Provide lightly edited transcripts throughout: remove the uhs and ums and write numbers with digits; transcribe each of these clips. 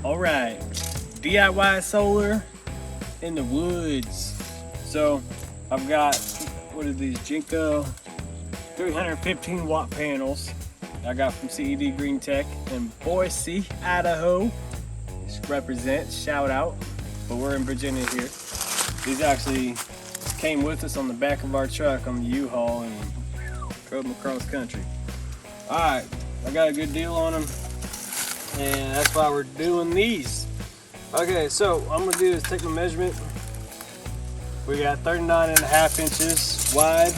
All right, DIY solar in the woods. So I've got, what are these, Jinko 315 watt panels I got from CED Green Tech in Boise, Idaho. This represents, shout out, but we're in Virginia here. These actually came with us on the back of our truck on the U-Haul and drove them across country. All right, I got a good deal on them, and that's why we're doing these. Okay, so what I'm gonna do is take my measurement. We got 39.5 inches wide,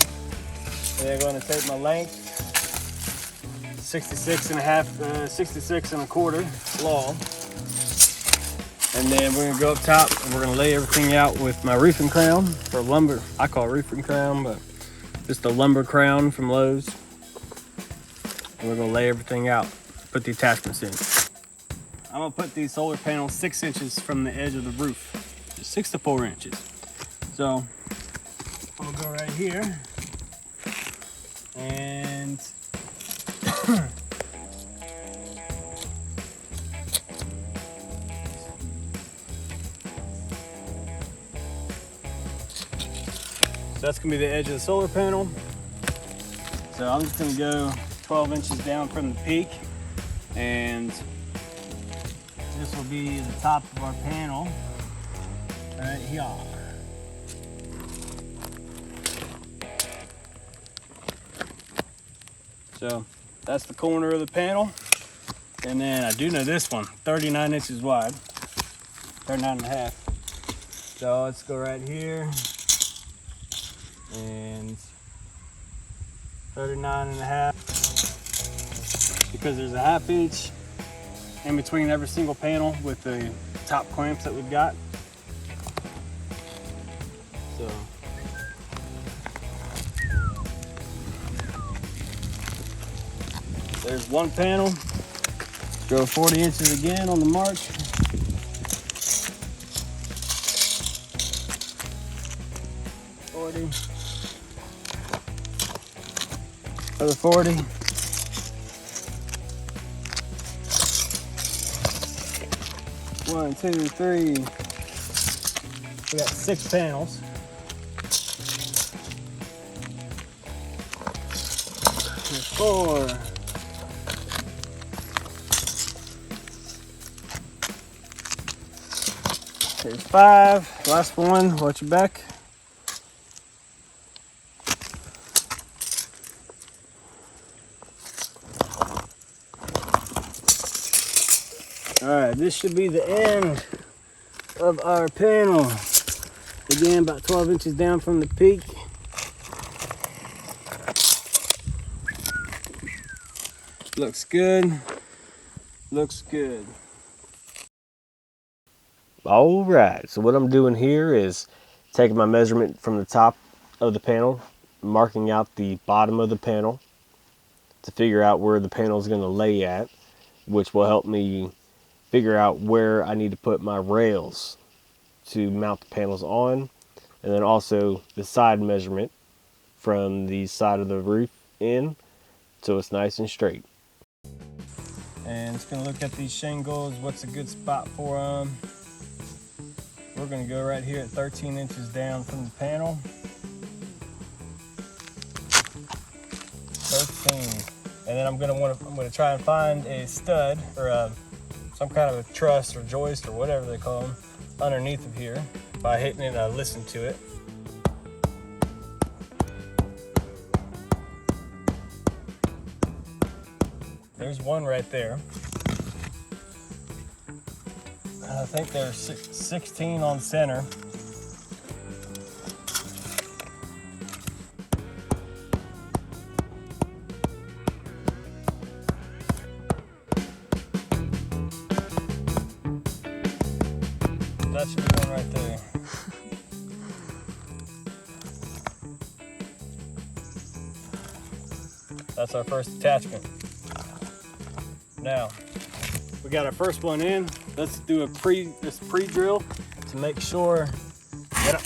and I'm gonna take my length, 66 and a quarter long. And then we're gonna go up top and we're gonna lay everything out with my roofing crown for lumber. I call it roofing crown, but just a lumber crown from Lowe's. And we're gonna lay everything out, put the attachments in. I'm gonna put these solar panels 6 inches from the edge of the roof, just 6 to 4 inches. So I'm gonna go right here and so that's gonna be the edge of the solar panel. So I'm just gonna go 12 inches down from the peak, and this will be the top of our panel right here. So that's the corner of the panel. And then I do know this one, 39 inches wide, 39.5. So let's go right here. And 39.5, because there's a 1/2 inch in between every single panel with the top clamps that we've got. So there's one panel. Go 40 inches again on the mark. Another 40. One, two, three. We got 6 panels. There's 4. There's 5. Last one. Watch your back. All right, this should be the end of our panel. Again, about 12 inches down from the peak. Looks good. Looks good. All right, so what I'm doing here is taking my measurement from the top of the panel, marking out the bottom of the panel to figure out where the panel is going to lay at, which will help me figure out where I need to put my rails to mount the panels on, and then also the side measurement from the side of the roof in, so it's nice and straight. And it's gonna look at these shingles, what's a good spot for them. We're gonna go right here at 13 inches down from the panel. 13. And then I'm gonna try and find a stud or some kind of a truss or joist or whatever they call them underneath of here. By hitting it, I listen to it. There's one right there. I think there's 16 on center. That should be one right there. That's our first attachment. Now, we got our first one in. Let's do this pre-drill to make sure that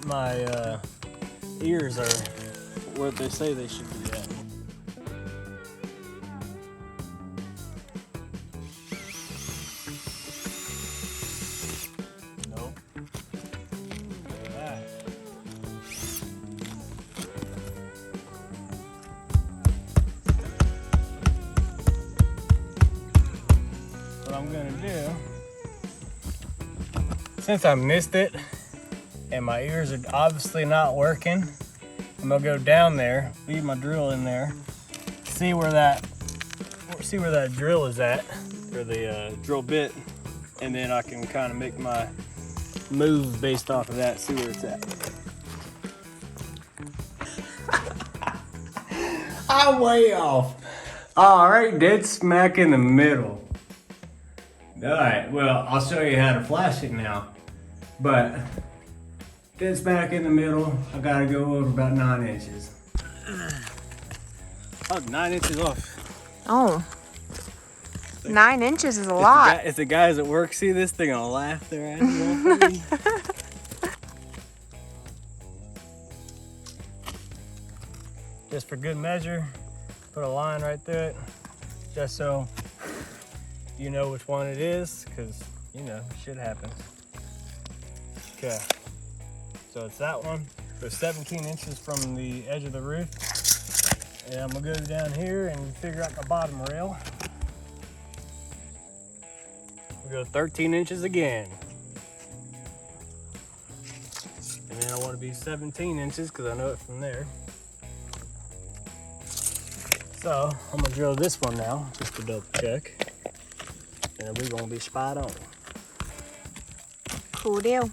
my ears are where they say they should be at. Since I missed it and my ears are obviously not working, I'm gonna go down there, leave my drill in there, see where that drill is at, or the drill bit, and then I can kind of make my move based off of that, see where it's at. I'm way off. All right, dead smack in the middle. All right, well, I'll show you how to flash it now. But dead smack in the middle, I gotta go over about 9 inches. Oh, 9 inches off. Oh. 9 inches is a lot. If the guys at work see this, they're gonna laugh their asses off at me. Just for good measure, put a line right through it, just so you know which one it is, because, you know, shit happens. Okay, so it's that one. We're 17 inches from the edge of the roof. And I'm gonna go down here and figure out the bottom rail. We'll go 13 inches again. And then I want to be 17 inches because I know it from there. So I'm gonna drill this one now, just to double check. And then we're gonna be spot on. Cool deal.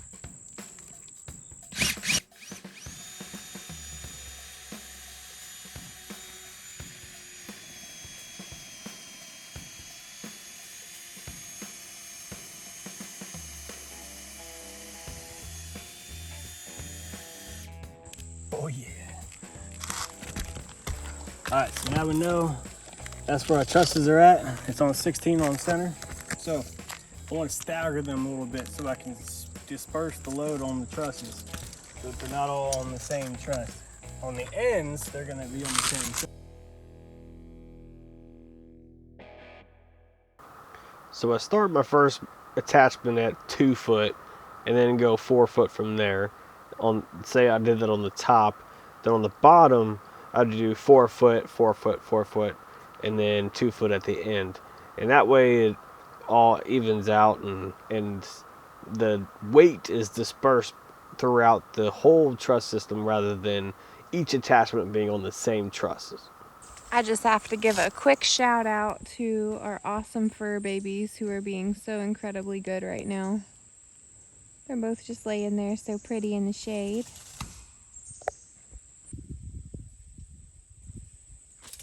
Oh yeah. All right, so now we know that's where our trusses are at. It's on 16 on center. So I want to stagger them a little bit so I can disperse the load on the trusses so that they're not all on the same truss. On the ends, they're gonna be on the same truss. So I start my first attachment at 2 foot and then go 4 foot from there. Say I did that on the top, then on the bottom I'd do 4 foot, 4 foot, 4 foot, and then 2 foot at the end. And that way it all evens out and the weight is dispersed throughout the whole truss system rather than each attachment being on the same trusses. I just have to give a quick shout out to our awesome fur babies who are being so incredibly good right now. They're both just laying there so pretty in the shade.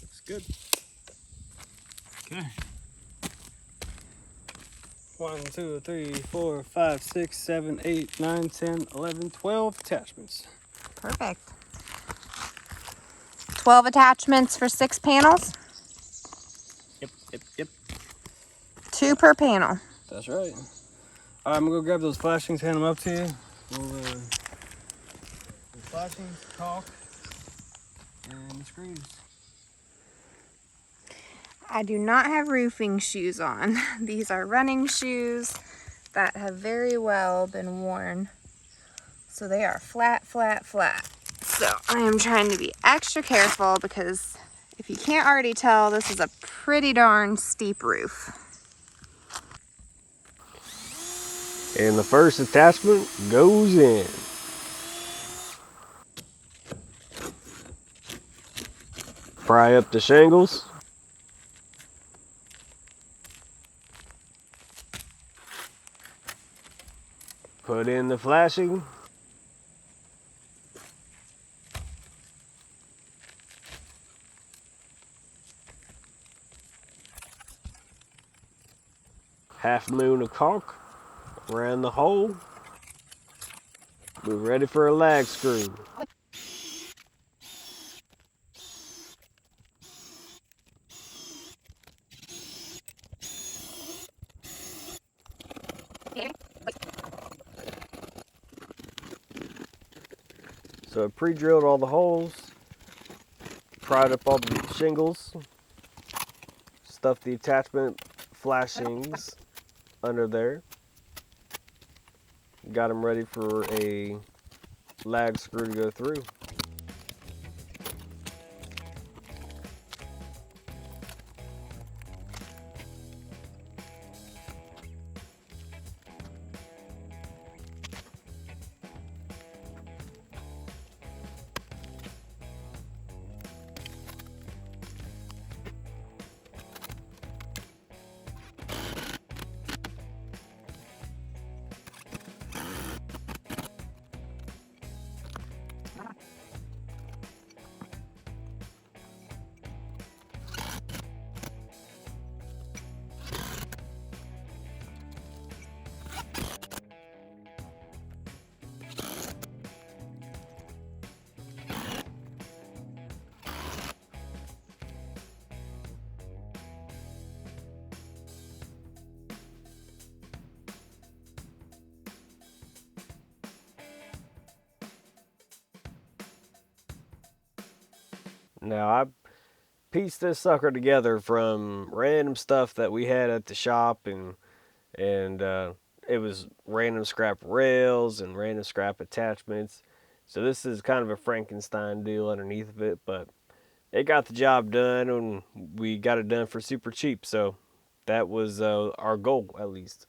Looks good. Okay. 1, 2, 3, 4, 5, 6, 7, 8, 9, 10, 11, 12 attachments. Perfect. 12 attachments for 6 panels? Yep. 2 per panel. That's right. All right, I'm gonna go grab those flashings, hand them up to you. The flashings, caulk, and the screws. I do not have roofing shoes on. These are running shoes that have very well been worn. So they are flat, flat, flat. So I am trying to be extra careful because if you can't already tell, this is a pretty darn steep roof. And the first attachment goes in. Pry up the shingles. Put in the flashing. Half moon of caulk around the hole. We're ready for a lag screw. So I pre-drilled all the holes, pried up all the shingles, stuffed the attachment flashings under there, got them ready for a lag screw to go through. Now I pieced this sucker together from random stuff that we had at the shop, and it was random scrap rails and random scrap attachments. So this is kind of a Frankenstein deal underneath of it, but it got the job done, and we got it done for super cheap. So that was our goal, at least.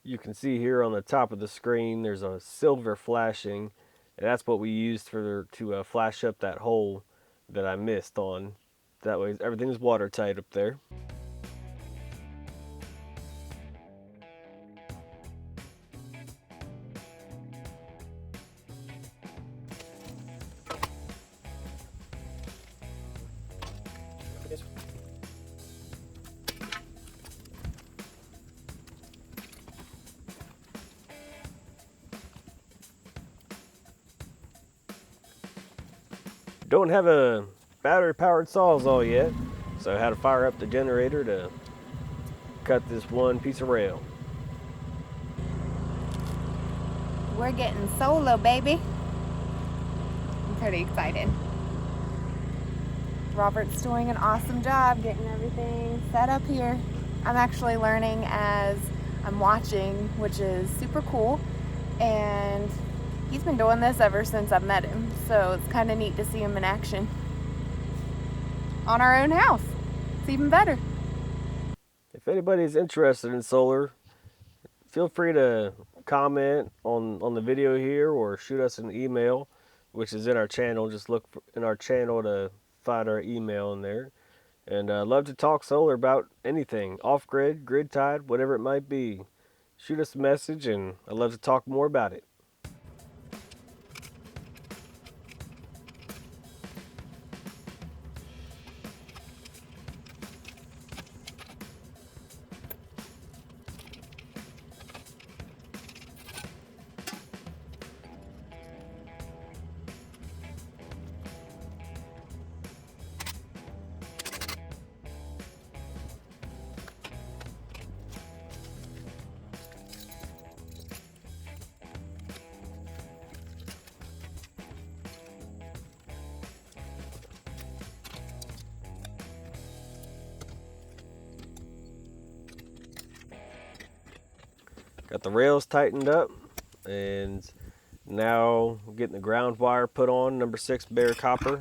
You can see here on the top of the screen, there's a silver flashing, and that's what we used for to flash up that hole that I missed on. That way, everything's watertight up there. Don't have a battery-powered sawzall yet, so I had to fire up the generator to cut this one piece of rail. We're getting solo, baby. I'm pretty excited. Robert's doing an awesome job getting everything set up here. I'm actually learning as I'm watching, which is super cool. And he's been doing this ever since I've met him. So it's kind of neat to see him in action on our own house. It's even better. If anybody's interested in solar, feel free to comment on the video here or shoot us an email, which is in our channel. Just look in our channel to find our email in there. And I'd love to talk solar about anything, off-grid, grid-tied, whatever it might be. Shoot us a message, and I'd love to talk more about it. Got the rails tightened up, and now getting the ground wire put on, number 6 bare copper,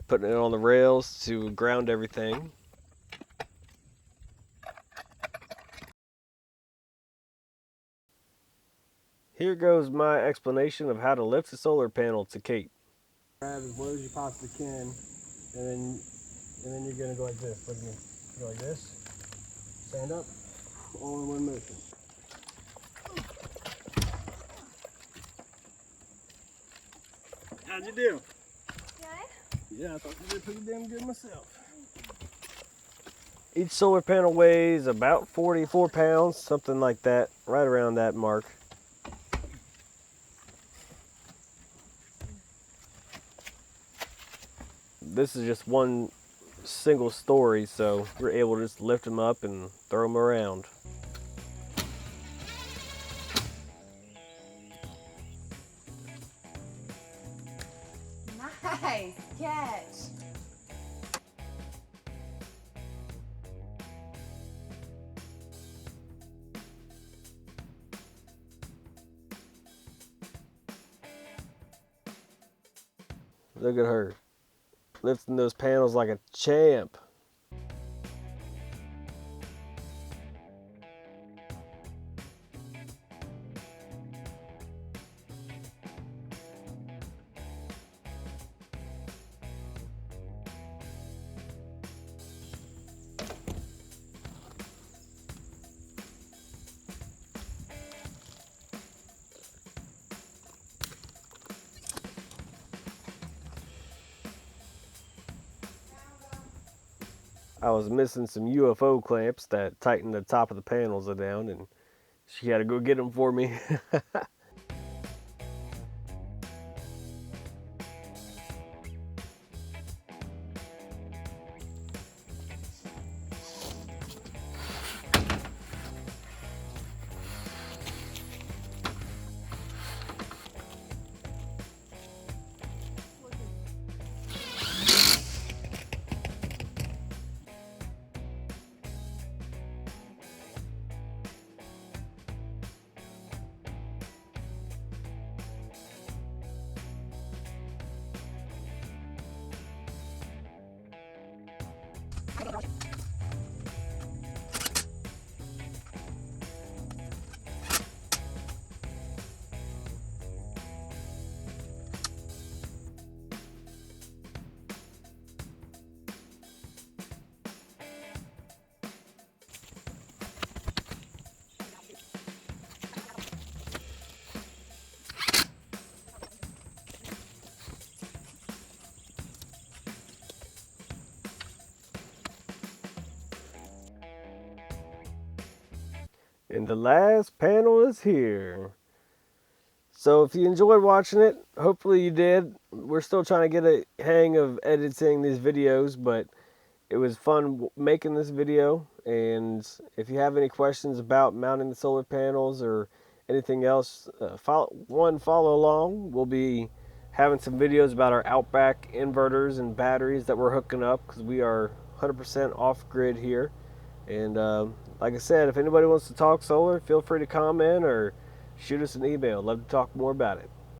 putting it on the rails to ground everything. Here goes my explanation of how to lift a solar panel to Cape. Grab as low as you possibly can, and then you're gonna go like this. Look at me. Go like this. Stand up, all in one motion. How'd you do? Good? Yeah, I thought you did pretty damn good myself. Each solar panel weighs about 44 pounds, something like that, right around that mark. This is just one single story, so we're able to just lift them up and throw them around. Nice catch. Look at her, lifting those panels like a champ. I was missing some UFO clamps that tighten the top of the panels down, and she had to go get them for me. And the last panel is here. So if you enjoyed watching it, hopefully you did. We're still trying to get a hang of editing these videos, but it was fun making this video. And if you have any questions about mounting the solar panels or anything else, follow along. We'll be having some videos about our Outback inverters and batteries that we're hooking up because we are 100% off grid here. And like I said, if anybody wants to talk solar, feel free to comment or shoot us an email. Love to talk more about it.